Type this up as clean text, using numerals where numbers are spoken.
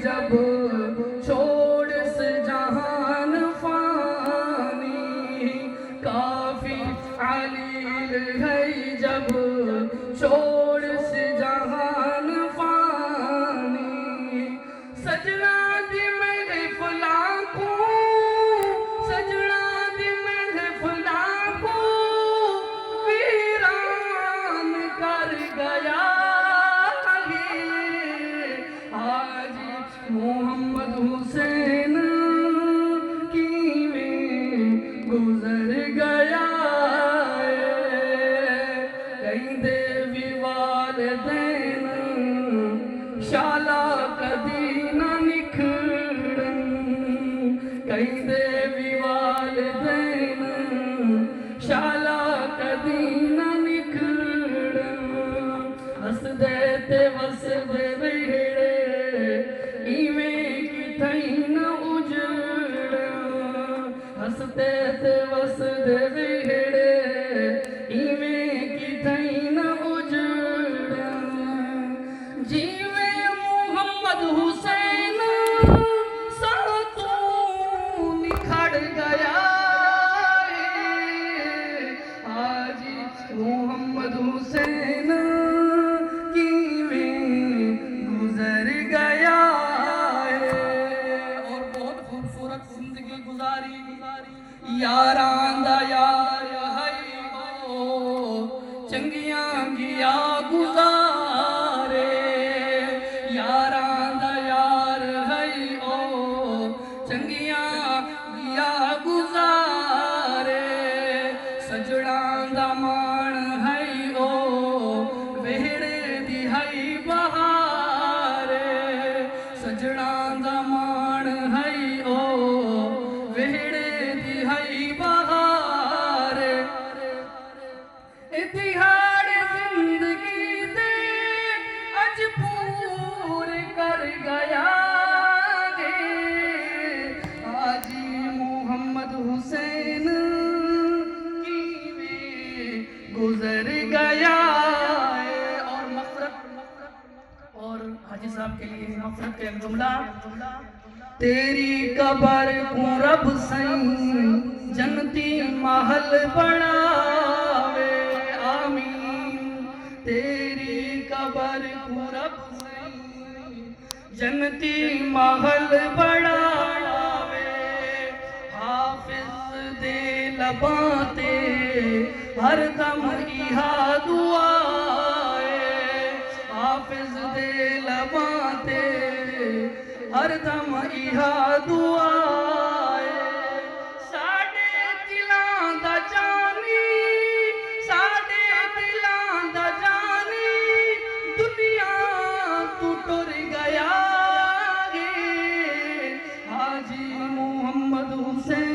जब छोड़ से जहान फानी, काफी अलील है जब छोड़ से जहान फानी। सजना दी मेरे फलां को, सजना दी मेरे फलां को वीरान कर गया मोहम्मद हुसैन की में गुजर गया। कहीं देवी वालिदैन शाला कदी न निखड़न, कहीं देवी वालिदैन शाला कदी न निखड़न। हसदे ते वसदे वेड़े इवें की थई न उजड़, हसदे ते वसदे वेड़े इवें की थई न उजड़। जीवे मोहम्मद हुसैन सा तू निखड़ गया। आज मोहम्मद हुसैन की में गुजर गया। और बहुत खूबसूरत जिंदगी गुजारी यारां दा यार है ओ चंगियां गिया गुजारे। यारां दा यार है ओ चंगियां गिया गुजारे। सजड़ां दा मान है ओ वेड़े दी है बहारे। सजड़ां दा मान है ओ वेड़े दी है बहारे। इतिहाड़ जिंदगी दे अज पूरे कर गया गे। हाजी मोहम्मद हुसैन की में गुजर गया। और मफरत और हाजी साहब के लिए मफरत का एक जुमला। तेरी कबर को रब सही जनती महल बनावे आमीन। तेरी कबर को रब सही जनती महल बनावे। हाफिज दे लबाते हर दम इहा दुआए। हाफिज दे लबाते हर दम इहा दुआए। साडे दिलां दा जानी, साडे दिलां दा जानी दुनिया तू टुर गया गे। हाजी मोहम्मद हुसैन